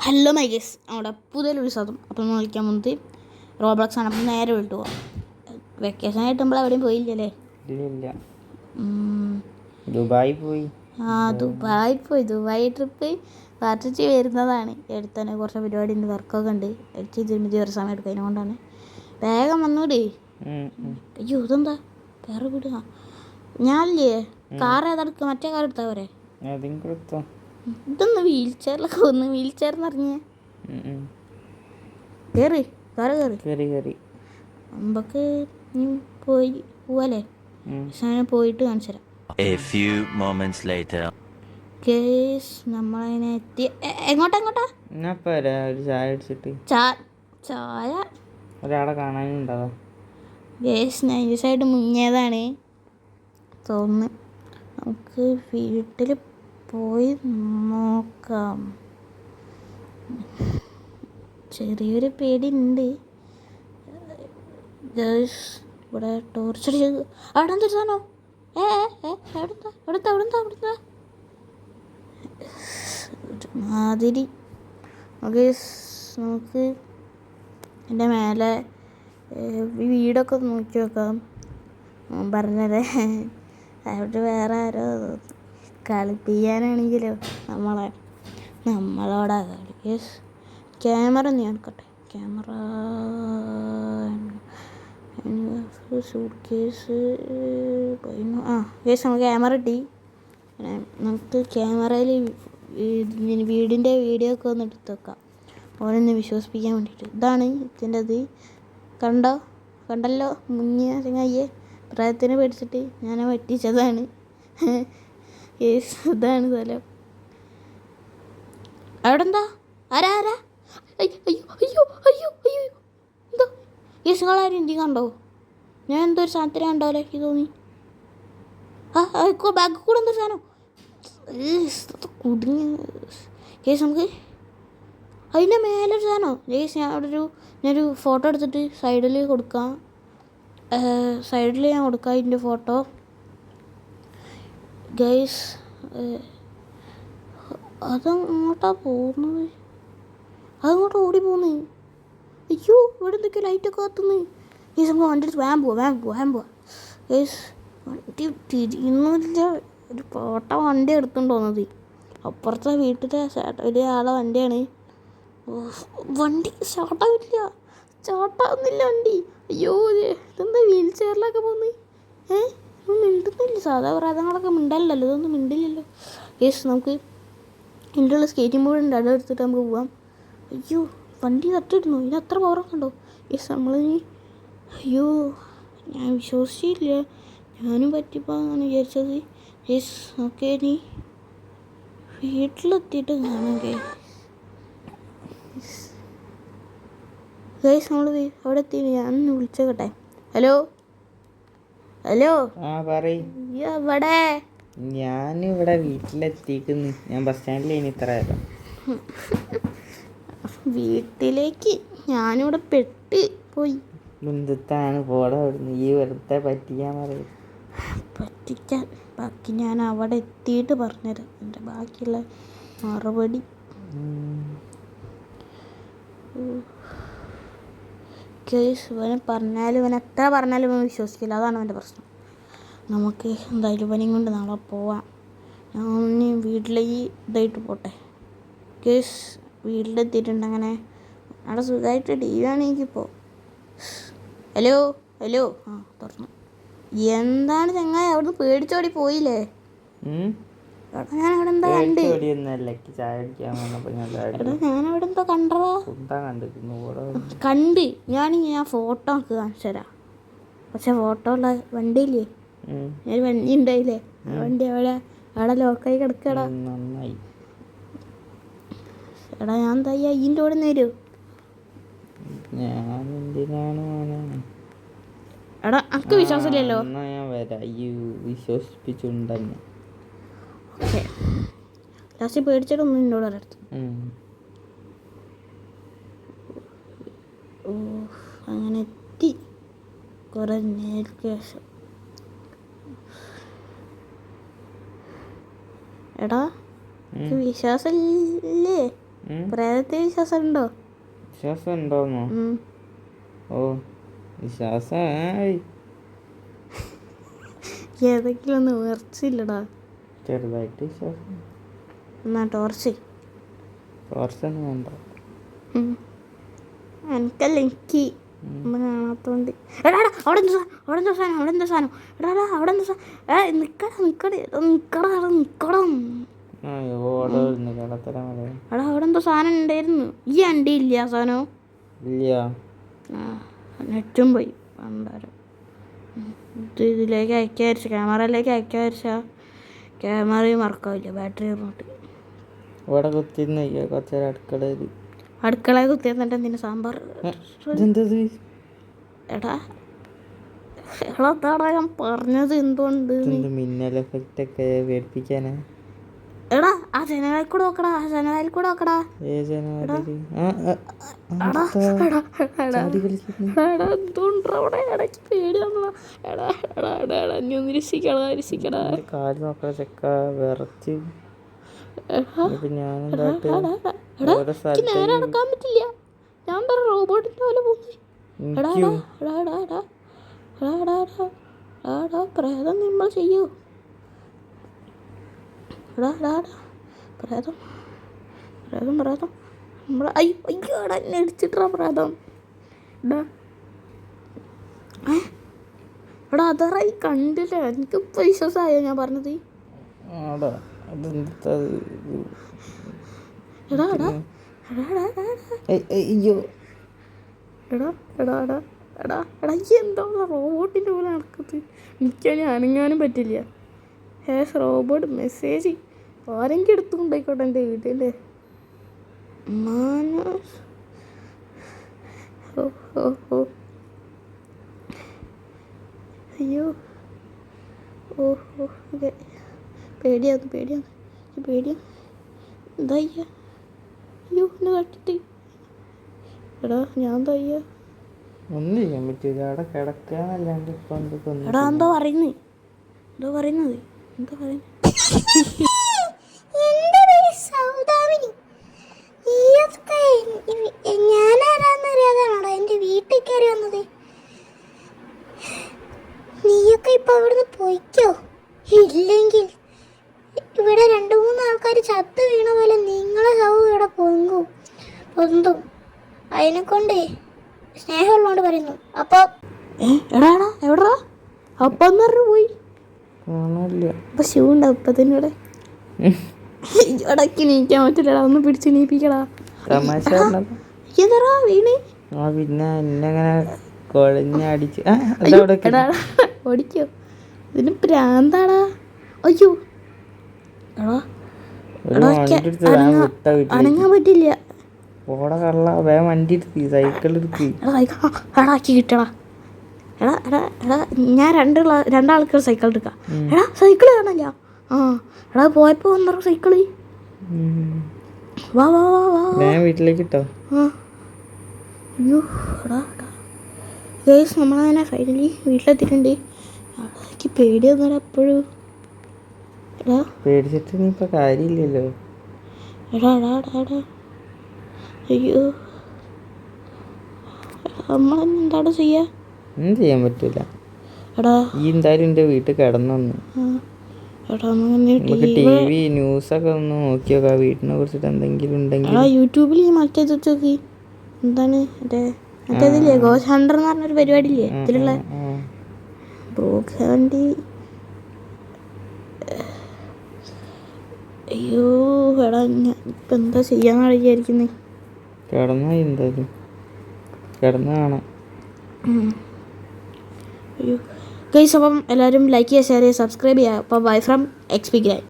Hello മൈഗേസ്, നമ്മുടെ പുതിയൊരു സാധനം അപ്പം നമ്മൾ കളിക്കാൻ പോകുന്നത് റോബ്ലോക്സ് ആണ്. അപ്പം നേരെ വിട്ടു പോവാം. വെക്കേഷൻ ആയിട്ട് നമ്മൾ എവിടെയും പോയില്ലല്ലേ? ഇല്ല. ദുബായി പോയി. ദുബായ് ട്രിപ്പ് പാർട്ടിച്ച് വരുന്നതാണ്. എടുത്തന്നെ കുറച്ച് പരിപാടി ഉണ്ട്, വർക്കൊക്കെ ഉണ്ട്. ചെയ്തിട്ട് ഒരു സമയം എടുക്കും, അതിനുകൊണ്ടാണ് വേഗം വന്നൂടെ. അയ്യോ ഇതെന്താ വേറെ വീട്? ഞാനില്ലേ കാർ ഏതെടുക്കുക? മറ്റേ കാർ എടുത്താൽ പോരെ? ഇതൊന്ന് വീൽ ചെയറിലൊക്കെ വീൽ ചെയർ എന്നറിഞ്ഞേ കയറി കയറി നമുക്ക് പോയി പോവാല്ലേ? പോയിട്ട് കാണിച്ചു തരാം. നമ്മളതിനെ എത്തി. എങ്ങോട്ടാ? ചായ ഒരാളെ കാണാനുണ്ടാവാ. നൈസായിട്ട് മുങ്ങിയതാണ് തോന്നുന്നു. നമുക്ക് വീട്ടിൽ പോയി നോക്കാം. ചെറിയൊരു പേടി ഉണ്ട്. ഇവിടെ ടോർച്ചടിച്ച് അവിടെ എന്തൊരു സാധനം? എവിടുത്താ മാതിരി. നമുക്ക് എൻ്റെ മേലെ വീടൊക്കെ നോക്കി നോക്കാം. പറഞ്ഞതേ അവിടെ വേറെ ആരോ കളിപ്പിക്കാനാണെങ്കിലോ നമ്മളോടാ കളി. ക്യാമറ ഒന്ന് കാണിക്കട്ടെ. ക്യാമറ സൂട്ട് കേസ് നമുക്ക് ക്യാമറ കിട്ടി. നമുക്ക് ക്യാമറയിൽ വീടിൻ്റെ വീഡിയോ ഒക്കെ ഒന്ന് എടുത്ത് വെക്കാം, ഓനൊന്ന് വിശ്വസിപ്പിക്കാൻ വേണ്ടിയിട്ട്. ഇതാണ് ഇതിൻ്റെത്. കണ്ടല്ലോ മുങ്ങിയ ചങ്ങായിയെ. പ്രായത്തിന് പേടിച്ചിട്ട് ഞാൻ പറ്റിച്ചതാണ്. ഇതാണ് സ്ഥലം. അവിടെ എന്താ? ആരാ? അയ്യോ എന്തോ നിങ്ങളാരും ഇന്ത്യ കണ്ടോ? ഞാൻ എന്തോ ഒരു സാധനത്തിന് കണ്ടോലെ എനിക്ക് തോന്നി. ബാഗ് കൂടെ എന്തോ സാധനം കുടുങ്ങി. നമുക്ക് അതിൻ്റെ മേലൊരു സാധനമോ? ഞാൻ അവിടെ ഞാനൊരു ഫോട്ടോ എടുത്തിട്ട് സൈഡിൽ കൊടുക്കാം. ഇതിൻ്റെ ഫോട്ടോ ഗൈസ്. അതങ്ങോട്ടാ പോകുന്നത്, അതങ്ങോട്ട് ഓടി പോകുന്നത്. അയ്യോ ഇവിടെ എന്തൊക്കെയോ ലൈറ്റൊക്കെ കത്തുന്നു. ഗൈസ് നമുക്ക് വണ്ടി എടുത്ത് വേഗം പോവാ. ഗൈസ് വണ്ടി തിരിയുന്നില്ല. ഒരു പോട്ട വണ്ടി എടുത്തുകൊണ്ട് പോകുന്നത്. അപ്പുറത്തെ വീട്ടിലെ വലിയ ആളെ വണ്ടിയാണ്. വണ്ടി സ്റ്റാർട്ടാവുന്നില്ല വണ്ടി. അയ്യോ ഇതെന്താ വീൽ ചെയറിലൊക്കെ പോകുന്നത്? മിണ്ടുന്നില്ല. സാധാ പ്രാതങ്ങളൊക്കെ മിണ്ടല്ലോ, ഇതൊന്നും മിണ്ടില്ലല്ലോ. യെസ് നമുക്ക് ഇതിൻ്റെ ഉള്ള സ്കേറ്റിംഗ് ബോർഡ് ഉണ്ട്, അത് എടുത്തിട്ട് നമുക്ക് പോവാം. അയ്യോ വണ്ടി തട്ടിയിടുന്നു. ഇതിന് അത്ര പവറൊക്കെ ഉണ്ടോ? യെസ് അയ്യോ ഞാൻ വിശ്വസിച്ചില്ല. ഞാനും പറ്റിപ്പോന്നാണ് വിചാരിച്ചത്. യെസ് ഓക്കെ, നീ വീട്ടിലെത്തിയിട്ട് കാണാം. ഗൈസ് നമ്മൾ അവിടെ എത്തി. ഞാനൊന്ന് വിളിച്ചോട്ടെ. ഹലോ എവിടെ? ഞാനിവിടെ വീട്ടിലെത്തിക്കുന്നു. ഞാൻ ബസ് സ്റ്റാൻഡിൽ ഇത്ര വീട്ടിലേക്ക് ഞാനിവിടെ പെട്ട് പോയി. ബന്ധത്താണ് പോടാ. ഈ വെറുതെ പറ്റിക്കാൻ ബാക്കി ഞാൻ അവിടെ എത്തിയിട്ട് പറഞ്ഞുതരാം എൻ്റെ ബാക്കിയുള്ള മറുപടി. ഇവൻ എത്ര പറഞ്ഞാലും ഇവൻ വിശ്വസിക്കില്ല. അതാണ് അവൻ്റെ പ്രശ്നം. നമുക്ക് എന്തായാലും ഇവനെയും കൊണ്ട് നാളെ പോവാം. ഞാൻ വീട്ടിലേക്ക് ഇതായിട്ട് പോട്ടെ. വീട്ടിലെത്തിയിട്ടുണ്ട്. അങ്ങനെ അവിടെ സുഖമായിട്ട് ടി വി ആണ് എനിക്കിപ്പോൾ. ഹലോ തുറന്നു. എന്താണ് ചങ്ങായി അവിടുന്ന് പേടിച്ചോടി പോയില്ലേ? ഞാൻ അവിടെ എന്താ കണ്ട്? ഞാനവിടെ എന്തോ കണ്ടതാ. ഞാൻ ഫോട്ടോ ഒക്കെ കാണിച്ചു തരാം. പക്ഷെ ഫോട്ടോ ഉള്ള വണ്ടിയില്ലേ, ഞാൻ വണ്ടി ഉണ്ടായില്ലേ, ആ വണ്ടി അവിടെ ലോക്കായി കിടക്കടാ. എടാ ഞാൻ എന്താ ഇതിൻ്റെ കൂടെ നേരൂ? എടാ എനിക്ക് വിശ്വാസമില്ലല്ലോ. വിശ്വസിപ്പിച്ചുണ്ടെന്ന് ഓക്കെ. ലാസ്റ്റ് പേടിച്ചിട്ടൊന്നും എന്നോട് അടുത്ത്. അങ്ങനെ എത്തി കുറെ നേരത്തെ ശേഷം. എടാ വിശ്വാസമില്ലേ? പ്രേതത്തെ വിശ്വാസം ഉണ്ടോ? വിശ്വാസം ഉണ്ടോന്നോ? ഓ വിശ്വാസം ഏതെങ്കിലും ഒന്ന് ഉയർച്ചില്ലടാ. ചെറുതായിട്ട് വിശ്വാസം. എന്നാ ടോർച്ച് ടോർച്ചൊന്നും വേണ്ട. എനിക്കല്ല, എനിക്ക് ഒന്നും കാണാത്തോണ്ട്. എടാ അവിടെ എന്താ സാധനം എടാ അവിടെ എന്തോ സാധനം ഉണ്ടായിരുന്നു. ഈ അണ്ടിയില്ല ആ സാധനം. ഇല്ല. നെറ്റും പോയി പണ്ടാരം. ഇതിലേക്ക് അയക്കാതിരിച്ച ക്യാമറയിലേക്ക് അയക്കാതിരിച്ച ക്യാമറയും മറക്കാവില്ല, ബാറ്ററി ഇറങ്ങിട്ട്. ഇവിടെ കുത്തിന്ന് കുറച്ചേരം അടുക്കള കുത്തിയാൽ എന്നിട്ട് എന്തിനാ സാമ്പാർ? എടാ എടാ ഞാൻ പറഞ്ഞത് എന്തുകൊണ്ട് മിന്നൽ എഫക്റ്റ് ഒക്കെ പേടിപ്പിക്കാനാ. എടാ ആ ജനലിൽ കൂടെ നോക്കടാ, കാല് നോക്കണ ചെക്ക വിറച്ച്. നേരെ നടക്കാൻ പറ്റില്ല. ഞാൻ റോബോട്ടിന്റെ പോലെ പോകുന്നു. പ്രേതം നമ്മൾ ചെയ്യൂ. പ്രേതം നമ്മളെ അയ്യോടാ എന്നെ ഇടിച്ചിട്ടാ പ്രേതം. എടാ അതറ ഈ കണ്ടില്ല, എനിക്കിപ്പോൾ വിശ്വാസമായോ ഞാൻ പറഞ്ഞത്? എന്തോ റോബോട്ടിൻ്റെ പോലെ നടക്കുന്നത്. എനിക്കതിന് അനങ്ങാനും പറ്റില്ല. റോബോട്ട് മെസ്സേജ് ആരെങ്കിലും എടുത്തുകൊണ്ടായിക്കോട്ടെ എൻ്റെ വീട്ടിൽ. അയ്യോ ഓക്കെ പേടിയാന്ന് എന്താ അയ്യ? അയ്യോ എന്നെ കട്ടിട്ട്. എടാ ഞാൻ എന്താ അയ്യ? ഒന്നും ചെയ്യാൻ പറ്റില്ല, അവിടെ കിടക്കാന്നല്ലാണ്ട്. എടാ എന്തോ പറയുന്നത് ഞാനാരാന്നറിയാതാണോടാ എൻ്റെ വീട്ടിൽ കയറി വന്നത്? നീയൊക്കെ ഇപ്പൊ അവിടുന്ന് പോയിക്കോ, ഇല്ലെങ്കിൽ ഇവിടെ 2-3 ആൾക്കാർ ചത്ത് വീണ പോലെ നിങ്ങളെ ശവം ഇവിടെ പൊന്തും. അതിനെക്കൊണ്ട് സ്നേഹമുള്ളതുകൊണ്ട് പറയുന്നു. അപ്പൊ എവിടാ അപ്പം പോയി അപ്പൊ ഷൂ ഉണ്ടാവും ഇപ്പൊ തന്നെ ഇവിടെ. ഇടയ്ക്ക് നീക്കാൻ പറ്റില്ലടാ, ഒന്ന് പിടിച്ച് നീപ്പിക്കടാ. എന്താ വീണ്? പിന്നെ എന്നെങ്ങനെ കൊഴഞ്ഞടിച്ച് ഓടിക്കോ? ഇതിന് പ്രാന്താടാ. അയ്യോ അനങ്ങാൻ പറ്റില്ല. ആക്കി കിട്ടടാ. ഞാൻ രണ്ടാൾക്കാർ സൈക്കിൾ എടുക്കാം. സൈക്കിള് കാണല്ല. പോയപ്പോ വന്നോ സൈക്കിള്. വാ വീട്ടിലേക്ക് ഇട്ടോ. അയ്യോ ഗൈസ്, നമ്മളങ്ങനെ ഫൈനലി വീട്ടിലെത്തിയിട്ടുണ്ട്. എനിക്ക് പേടിയൊന്നുമില്ല എപ്പോഴും. പേടിച്ചിട്ട് നീ ഇപ്പൊ കാര്യമില്ലല്ലോ. അയ്യോ നമ്മളെന്താണ് ചെയ്യാ? ഒന്നും ചെയ്യാൻ പറ്റൂല. ഈ എന്തായാലും എന്റെ വീട്ടിൽ കിടന്നു. നമുക്ക് TV ന്യൂസൊക്കെ ഒന്ന് നോക്കി നോക്കാം, വീട്ടിനെ കുറിച്ചിട്ട് എന്തെങ്കിലും ഉണ്ടെങ്കിൽ. യൂട്യൂബിൽ മറ്റേത് നോക്കി. എന്താണ് മറ്റേതില്ലേ ഗോസ്റ്റ് ഹണ്ടർ എന്ന് പറഞ്ഞൊരു പരിപാടി ഇല്ലേ ഇതിലുള്ള ബ്രോഗാൻഡി. അയ്യോ എടാ ഞാൻ ഇപ്പം എന്താ ചെയ്യാന്നാണ് വിചാരിക്കുന്നത്. കിടന്നു കാണാം. അയ്യോ ഗൈസ്, അപ്പം എല്ലാവരും ലൈക്ക് ചെയ്യുക, ഷെയർ ചെയ്യുക, സബ്സ്ക്രൈബ് ചെയ്യുക. അപ്പോൾ ബൈ ഫ്രം XP Grind.